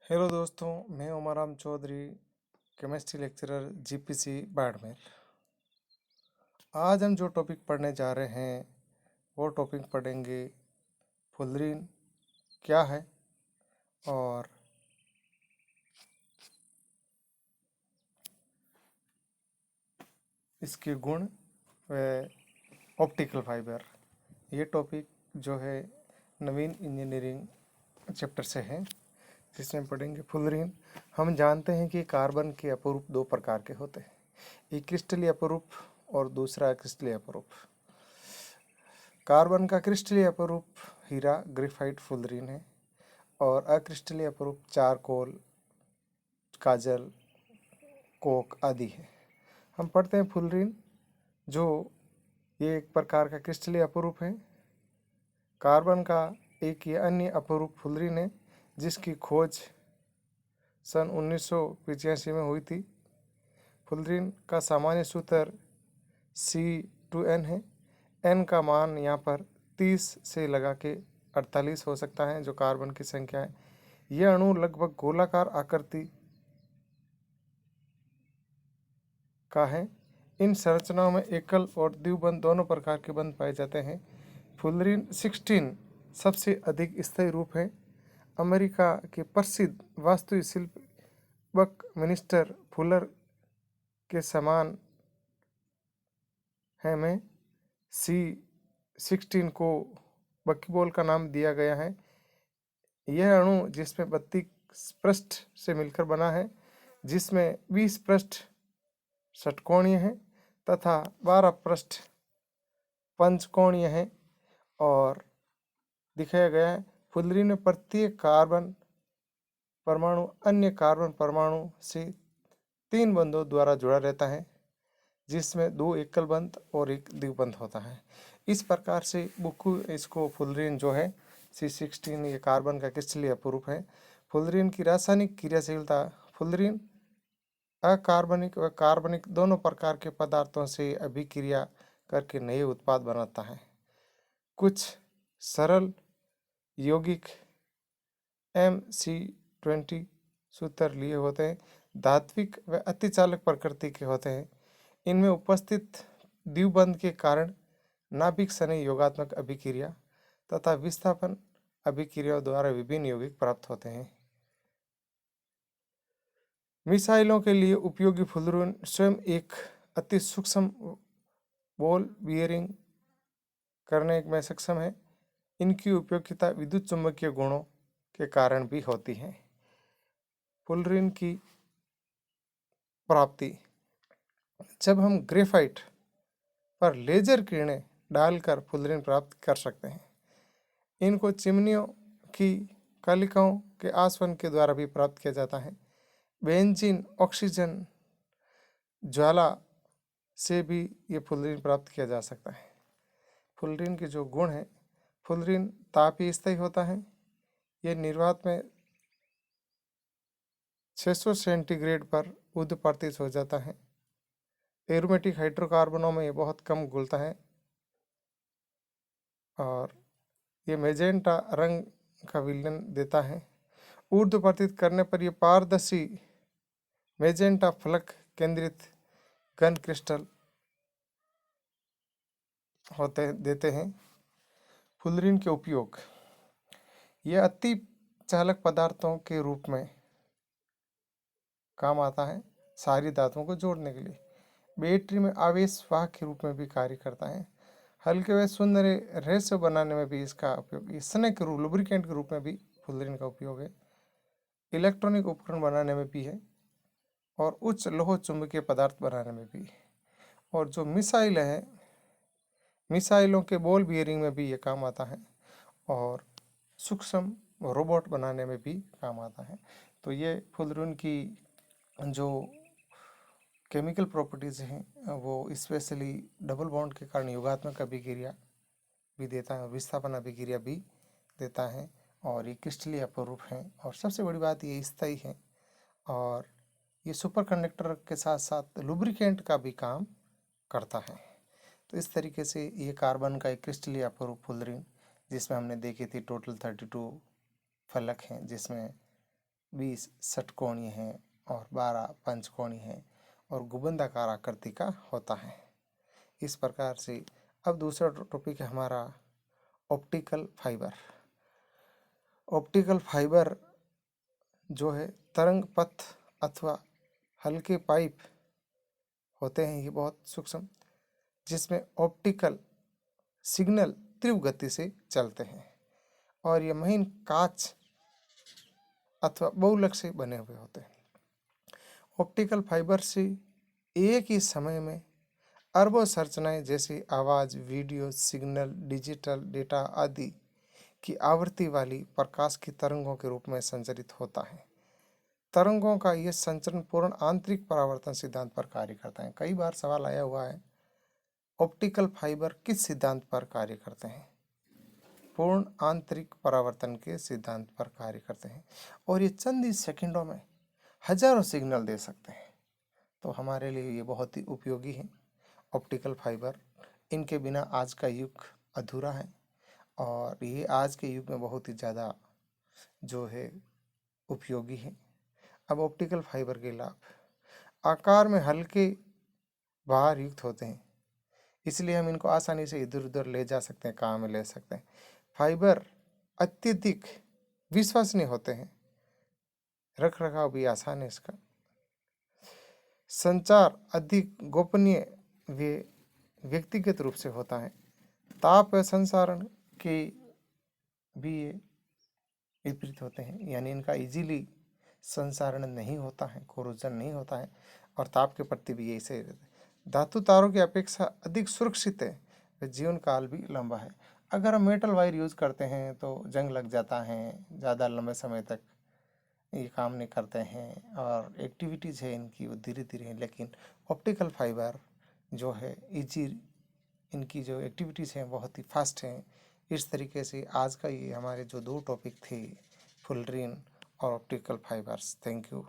Hello दोस्तों, मैं Umaram Choudhary, chemistry lecturer GPC Barmer. आज हम जो टॉपिक पढ़ने जा रहे हैं वो टॉपिक पढ़ेंगे फुलरीन क्या है और इसके गुण व ऑप्टिकल फाइबर। ये टॉपिक जो है नवीन इंजीनियरिंग चैप्टर से है, जिसमें पढ़ेंगे फुलरीन। हम जानते हैं कि कार्बन के अपरूप दो प्रकार के होते हैं, एक क्रिस्टलीय अपरूप और दूसरा क्रिस्टलीय अपरूप। कार्बन का क्रिस्टलीय अपरूप हीरा ग्रेफाइट फुलरीन है और अक्रिस्टलीय अपरूप चारकोल, काजल, कोक आदि है। हम पढ़ते हैं फुलरीन, जो ये एक प्रकार का क्रिस्टलीय अपरूप है। कार्बन का एक ये अन्य अपरूप फुलरीन है जिसकी खोज सन 1985 में हुई थी। फुलरीन का सामान्य सूत्र C2N है। N का मान यहाँ पर 30 से लगा के 48 हो सकता है, जो कार्बन की संख्या है। यह अणु लगभग गोलाकार आकृति का है। इन संरचनाओं में एकल और द्विबंध दोनों प्रकार के बंध पाए जाते हैं। फुलरीन 16 सबसे अधिक स्थायी रूप है। अमेरिका के प्रसिद्ध वास्तुशिल्पी बकमिनिस्टर फुलर के समान है में C16 को बकीबॉल का नाम दिया गया है। यह अणु जिसमें 32 पृष्ठ से मिलकर बना है, जिसमें 20 पृष्ठ षटकोणीय है तथा 12 पृष्ठ पंचकोणीय है और दिखाया गया है। फुलरीन में प्रत्येक कार्बन परमाणु अन्य कार्बन परमाणु से 3 बंधों द्वारा जुड़ा रहता है, जिसमें 2 एकल बंध और एक द्विबंध होता है। इस प्रकार से इसको फुलरीन जो है C16 ये कार्बन का क्रिस्टलीय अपरूप है। फुलरीन की रासायनिक क्रियाशीलता। फुलरीन अकार्बनिक व कार्बनिक दोनों प्रकार के पदार्थों से अभिक्रिया करके नए उत्पाद बनाता है। कुछ सरल यौगिक MC20 सूत्र लिए होते हैं, धात्विक व अतिचालक प्रकृति के होते हैं। इनमें उपस्थित द्विबंध के कारण नाभिक सने योगात्मक अभिक्रिया तथा विस्थापन अभिक्रियाओं द्वारा विभिन्न यौगिक प्राप्त होते हैं। मिसाइलों के लिए उपयोगी फुलरीन स्वयं एक अति सूक्ष्म बॉल बियरिंग करने में सक्षम है। इनकी उपयोगिता विद्युत चुंबकीय गुणों के कारण भी होती है। फुलरीन की प्राप्ति। जब हम ग्रेफाइट पर लेजर किरणें डालकर फुलरीन प्राप्त कर सकते हैं। इनको चिमनियों की कलिकाओं के आसवन के द्वारा भी प्राप्त किया जाता है। बेंजीन ऑक्सीजन ज्वाला से भी ये फुलरीन प्राप्त किया जा सकता है। फुलरीन के जो गुण हैं, फुलरीन तापीय स्थायी होता है। ये निर्वात में 600 सेंटीग्रेड पर उद्दीपित हो जाता है। एरोमेटिक हाइड्रोकार्बनों में ये बहुत कम घुलता है और ये मैजेंटा रंग का विलयन देता है। ऊर्ध्वपतित करने पर यह पारदर्शी मैजेंटा फलक केंद्रित घन क्रिस्टल देते हैं। फुलरीन के उपयोग। यह अति चालक पदार्थों के रूप में काम आता है, सारी धातुओं को जोड़ने के लिए। बैटरी में आवेश वाहक के रूप में भी कार्य करता है। हल्के व सुंदर रेसे बनाने में भी इसका उपयोग, स्नेह के रूप लुब्रिकेंट के रूप में भी फुलरीन का उपयोग है। इलेक्ट्रॉनिक उपकरण बनाने में भी है और उच्च लोह चुंबकीय पदार्थ बनाने में भी। और जो मिसाइल है, मिसाइलों के बॉल बियरिंग में भी ये काम आता है और सूक्ष्म रोबोट बनाने में भी काम आता है। तो ये फुलरीन की जो केमिकल प्रॉपर्टीज़ हैं वो स्पेशली डबल बॉन्ड के कारण योगात्मक अभिक्रिया भी देता है, विस्थापन अभिक्रिया भी देता है और ये क्रिस्टलीय अपरूप हैं। और सबसे बड़ी बात ये स्थायी है और ये सुपर कंडक्टर के साथ साथ लुब्रिकेंट का भी काम करता है। तो इस तरीके से ये कार्बन का एक क्रिस्टलीय अपरूप फुलरीन, जिसमें हमने देखी थी टोटल 32 फलक हैं, जिसमें 20 षटकोणीय है और 12 पंचकोणीय है और गुंबदाकार आकृति का होता है। इस प्रकार से अब दूसरा टॉपिक है हमारा ऑप्टिकल फाइबर। ऑप्टिकल फाइबर जो है तरंग पथ अथवा हल्के पाइप होते हैं, ये बहुत सूक्ष्म, जिसमें ऑप्टिकल सिग्नल तीव्र गति से चलते हैं और ये महीन कांच अथवा बहुलक से बने हुए होते हैं। ऑप्टिकल फाइबर से एक ही समय में अरबों संरचनाएं जैसे आवाज़, वीडियो, सिग्नल, डिजिटल डेटा आदि की आवृत्ति वाली प्रकाश की तरंगों के रूप में संचरित होता है। तरंगों का यह संचरण पूर्ण आंतरिक परावर्तन सिद्धांत पर कार्य करता है। कई बार सवाल आया हुआ है, ऑप्टिकल फाइबर किस सिद्धांत पर कार्य करते हैं? पूर्ण आंतरिक परावर्तन के सिद्धांत पर कार्य करते हैं और ये चंद ही सेकंडों में हजारों सिग्नल दे सकते हैं। तो हमारे लिए ये बहुत ही उपयोगी है ऑप्टिकल फाइबर। इनके बिना आज का युग अधूरा है और ये आज के युग में बहुत ही ज़्यादा जो है उपयोगी है। अब ऑप्टिकल फाइबर के लाभ, आकार में हल्के भार युक्त होते हैं, इसलिए हम इनको आसानी से इधर उधर ले जा सकते हैं, काम में ले सकते हैं। फाइबर अत्यधिक विश्वसनीय होते हैं, रख रखाव भी आसान है इसका। संचार अधिक गोपनीय वे व्यक्तिगत रूप से होता है। ताप संसारण के भी ये विपरीत होते हैं, यानी इनका इजीली संसारण नहीं होता है, कोरोजन नहीं होता है और ताप के प्रति भी यही सही रहता है। धातु तारों की अपेक्षा अधिक सुरक्षित है, जीवन काल भी लंबा है। अगर हम मेटल वायर यूज़ करते हैं तो जंग लग जाता है, ज़्यादा लंबे समय तक ये काम नहीं करते हैं और एक्टिविटीज़ है इनकी वो धीरे धीरे है। लेकिन ऑप्टिकल फाइबर जो है इजी, इनकी जो एक्टिविटीज़ हैं बहुत ही फास्ट हैं। इस तरीके से आज का ये हमारे जो दो टॉपिक थे, फुलरीन और ऑप्टिकल फाइबर्स। Thank you.